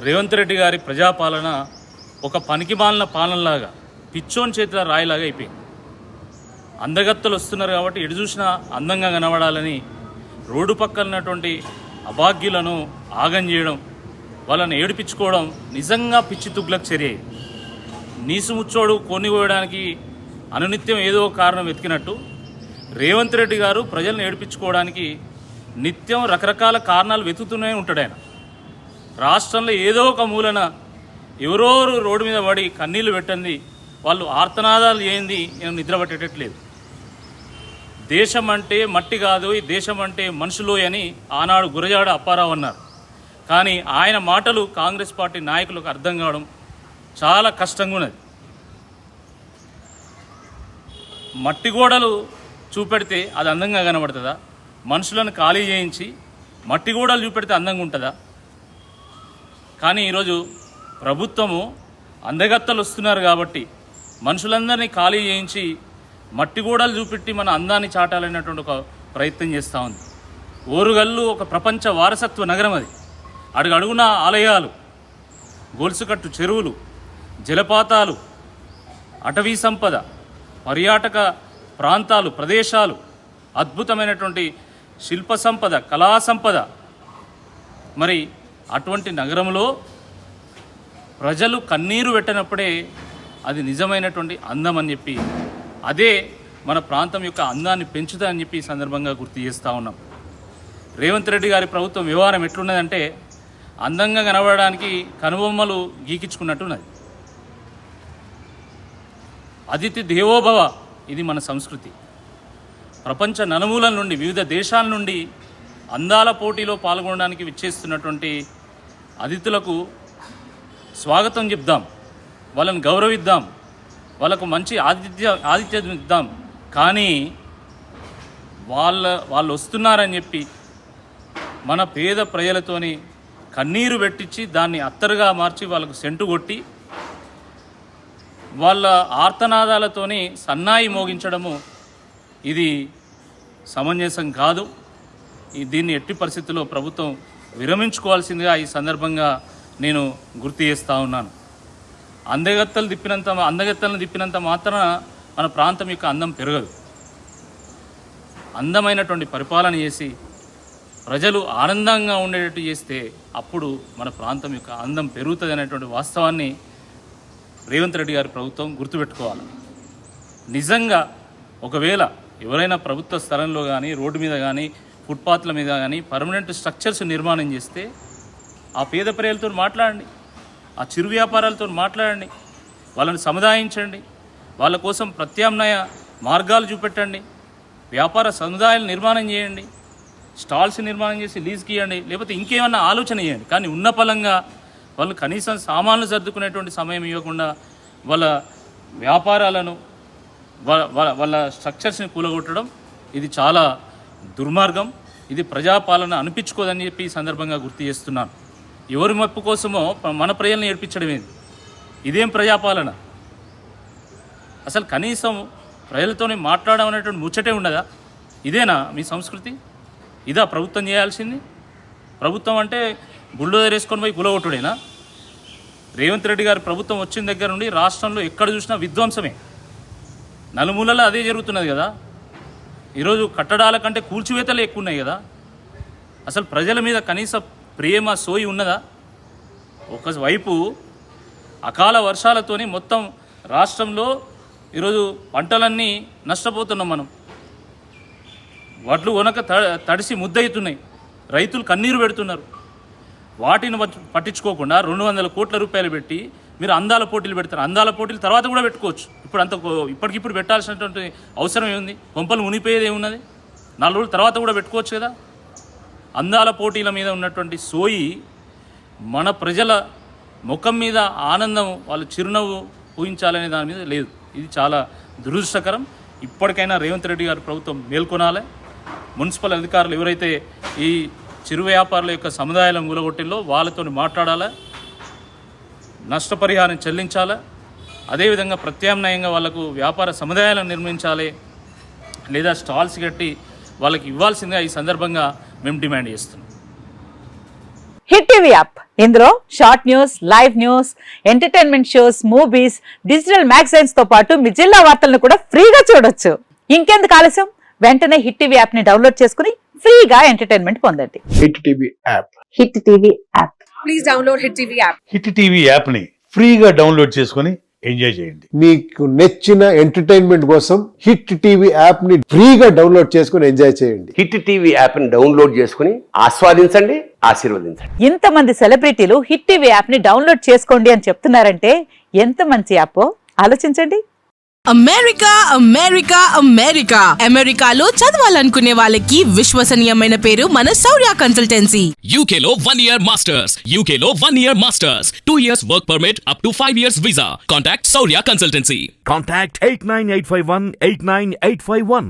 రేవంత్ రెడ్డి గారి ప్రజాపాలన ఒక పనికిమాలిన పాలనలాగా పిచ్చోన్ చేతిలో రాయిలాగా అయిపోయింది. అందగత్తలు వస్తున్నారు కాబట్టి ఎటు చూసినా అందంగా కనబడాలని రోడ్డు పక్కన ఉన్నటువంటి అభాగ్యులను ఆగం చేయడం, వాళ్ళని ఏడిపించుకోవడం నిజంగా పిచ్చి తుగ్లక్ చర్య. నీసుముచ్చోడు కొనిపోయడానికి అనునిత్యం ఏదో కారణం వెతికినట్టు రేవంత్ రెడ్డి గారు ప్రజలను ఏడిపించుకోవడానికి నిత్యం రకరకాల కారణాలు వెతుకుతూనే ఉంటాడు. ఆయన రాష్ట్రంలో ఏదో ఒక మూలన ఎవరో రోడ్డు మీద పడి కన్నీళ్లు పెట్టండి, వాళ్ళు ఆర్తనాదాలు చేయింది నిద్ర పట్టేటట్లేదు. దేశం అంటే మట్టి కాదు, ఈ దేశం అంటే మనుషులు అని ఆనాడు గురజాడ అప్పారావు అన్నారు. కానీ ఆయన మాటలు కాంగ్రెస్ పార్టీ నాయకులకు అర్థం కావడం చాలా కష్టంగా ఉన్నది. మట్టి గోడలు చూపెడితే అది అందంగా కనబడుతుందా? మనుషులను ఖాళీ చేయించి మట్టి గోడలు చూపెడితే అందంగా ఉంటుందా? కానీ ఈరోజు ప్రభుత్వము అందగత్తలు వస్తున్నారు కాబట్టి మనుషులందరినీ ఖాళీ చేయించి మట్టి గోడలు చూపెట్టి మన అందాన్ని చాటాలనేటువంటి ఒక ప్రయత్నం చేస్తూ ఉంది. ఓరుగల్లు ఒక ప్రపంచ వారసత్వ నగరం. అది అడుగడుగున ఆలయాలు, గొలుసుకట్టు చెరువులు, జలపాతాలు, అటవీ సంపద, పర్యాటక ప్రాంతాలు, ప్రదేశాలు, అద్భుతమైనటువంటి శిల్ప సంపద, కళా సంపద. మరి అటువంటి నగరంలో ప్రజలు కన్నీరు పెట్టినప్పుడే అది నిజమైనటువంటి అందం అని చెప్పి, అదే మన ప్రాంతం యొక్క అందాన్ని పెంచుతుందని చెప్పి ఈ సందర్భంగా గుర్తు చేస్తూ ఉన్నాం. రేవంత్ రెడ్డి గారి ప్రభుత్వం వ్యవహారం ఎట్లున్నదంటే అందంగా కనబడడానికి కనుబొమ్మలు గీకించుకున్నట్టున్నది. అతిథి దేవోభవ, ఇది మన సంస్కృతి. ప్రపంచ నలుమూలల నుండి, వివిధ దేశాల నుండి అందాల పోటీలో పాల్గొనడానికి విచ్చేస్తున్నటువంటి అతిథులకు స్వాగతం చెప్దాం, వాళ్ళని గౌరవిద్దాం, వాళ్ళకు మంచి ఆతిథ్యం ఇద్దాం. కానీ వాళ్ళు వస్తున్నారని చెప్పి మన పేద ప్రజలతోని కన్నీరు పెట్టించి దాన్ని అత్తరుగా మార్చి వాళ్ళకు సెంటు కొట్టి వాళ్ళ ఆర్తనాదాలతోని సన్నాయి మోగించడము ఇది సమంజసం కాదు. దీన్ని ఎట్టి పరిస్థితుల్లో ప్రభుత్వం విరమించుకోవాల్సిందిగా ఈ సందర్భంగా నేను గుర్తు చేస్తూ ఉన్నాను. అందగత్తలను తిప్పినంత మాత్రాన మన ప్రాంతం యొక్క అందం పెరగదు. అందమైనటువంటి పరిపాలన చేసి ప్రజలు ఆనందంగా ఉండేటట్టు చేస్తే అప్పుడు మన ప్రాంతం యొక్క అందం పెరుగుతుంది అనేటువంటి వాస్తవాన్ని రేవంత్ రెడ్డి గారి ప్రభుత్వం గుర్తుపెట్టుకోవాలి. నిజంగా ఒకవేళ ఎవరైనా ప్రభుత్వ స్థలంలో కానీ, రోడ్డు మీద కానీ, ఫుట్పాత్ల మీద కానీ పర్మనెంట్ స్ట్రక్చర్స్ నిర్మాణం చేస్తే ఆ పేద ప్రజలతో మాట్లాడండి, ఆ చిరు వ్యాపారాలతో మాట్లాడండి, వాళ్ళని సముదాయించండి, వాళ్ళ కోసం ప్రత్యామ్నాయ మార్గాలు చూపెట్టండి, వ్యాపార సముదాయాలు నిర్మాణం చేయండి, స్టాల్స్ నిర్మాణం చేసి లీజ్కి ఇవ్వండి, లేకపోతే ఇంకేమన్నా ఆలోచన చేయండి. కానీ ఉన్న పలంగా వాళ్ళు కనీసం సామాన్లు సర్దుకునేటువంటి సమయం ఇవ్వకుండా వాళ్ళ వ్యాపారాలను, వాళ్ళ స్ట్రక్చర్స్ని కూలగొట్టడం ఇది చాలా దుర్మార్గం. ఇది ప్రజాపాలన అనిపించుకోదని చెప్పి ఈ సందర్భంగా గుర్తు చేస్తున్నాను. ఎవరి మెప్పు కోసమో మన ప్రజల్ని ఏడ్పించడం ఏంది? ఇదేం ప్రజాపాలన? అసలు కనీసం ప్రజలతోనే మాట్లాడడం అనేటువంటి ముచ్చటే ఉండదా? ఇదేనా మీ సంస్కృతి? ఇదా ప్రభుత్వం చేయాల్సింది? ప్రభుత్వం అంటే బుల్డోజర్ వేసుకొని పోయి కూలగొట్టుడేనా? రేవంత్ రెడ్డి గారి ప్రభుత్వం వచ్చిన దగ్గర నుండి రాష్ట్రంలో ఎక్కడ చూసినా విధ్వంసమే, నలుమూలలో అదే జరుగుతున్నది కదా. ఈరోజు కట్టడాల కంటే కూల్చివేతలు ఎక్కువ ఉన్నాయి కదా. అసలు ప్రజల మీద కనీస ప్రేమ, సోయి ఉన్నదా? ఒకవైపు అకాల వర్షాలతోని మొత్తం రాష్ట్రంలో ఈరోజు పంటలన్నీ నష్టపోతున్నాం. మనం వడ్లు వనక తడిసి ముద్దవుతున్నాయి, రైతులు కన్నీరు పెడుతున్నారు. వాటిని పట్టించుకోకుండా 200 కోట్ల రూపాయలు పెట్టి మీరు అందాల పోటీలు పెడతారు. అందాల పోటీలు తర్వాత కూడా పెట్టుకోవచ్చు. ఇప్పటికిప్పుడు పెట్టాల్సినటువంటి అవసరం ఏముంది? కొంపలు మునిపోయేది ఏమున్నది? 4 రోజుల తర్వాత కూడా పెట్టుకోవచ్చు కదా. అందాల పోటీల మీద ఉన్నటువంటి సోయి మన ప్రజల ముఖం మీద ఆనందం, వాళ్ళు చిరునవ్వు ఊహించాలనే దాని మీద లేదు. ఇది చాలా దురదృష్టకరం. ఇప్పటికైనా రేవంత్ రెడ్డి గారి ప్రభుత్వం మేల్కొనాలి. మున్సిపల్ అధికారులు ఎవరైతే ఈ చిరు వ్యాపారుల యొక్క సముదాయాలను కూలగొట్టిల్లో వాళ్ళతో మాట్లాడాలి, నష్టపరిహారం చెల్లించాలి. అదేవిధంగా ప్రత్యామ్నాయంగా వాళ్లకు వ్యాపార సముదాయాలను నిర్మించాలి, లేదా స్టాల్స్ కట్టి వాళ్ళకి ఇవ్వాల్సిందిగా ఈ సందర్భంగా మేము డిమాండ్ చేస్తున్నాం. హిట్ టీవీ యాప్ ఇందులో short news, live news, entertainment shows, movies, digital magazines తో పాటు మీ జిల్లా వార్తలను కూడా ఫ్రీగా చూడొచ్చు. ఇంకెందుకు ఆలస్యం, వెంటనే హిట్ టీవీ యాప్ ని డౌన్లోడ్ చేసుకుని ఫ్రీగా ఎంటర్టైన్మెంట్ పొందండి. Hit TV app. Hit TV app. Please download Hit TV app. Hit TV యాప్ని ఫ్రీగా డౌన్లోడ్ చేసుకొని ఎంజాయ్ చేయండి. మీకు నచ్చిన ఎంటర్టైన్మెంట్ కోసం హిట్ టీవీ యాప్ ని ఫ్రీగా డౌన్లోడ్ చేసుకుని ఎంజాయ్ చేయండి. హిట్ టీవీ యాప్ని డౌన్లోడ్ చేసుకుని ఆస్వాదించండి, ఆశీర్వదించండి. ఇంతమంది సెలబ్రిటీలు హిట్ టీవీ యాప్ ని డౌన్లోడ్ చేసుకోండి అని చెప్తున్నారంటే ఎంత మంచి యాప్ ఆలోచించండి. అమెరికా అమెరికా అమెరికా అమెరికాలో చదవాలనుకునే వాళ్ళకి విశ్వసనీయమైన పేరు మన శౌర్య consultancy. UK Law 1 Year Masters. UK Law 1 Year Masters. 2 years work permit up to 5 years visa. Contact Saurya Consultancy. Contact 89851 89851.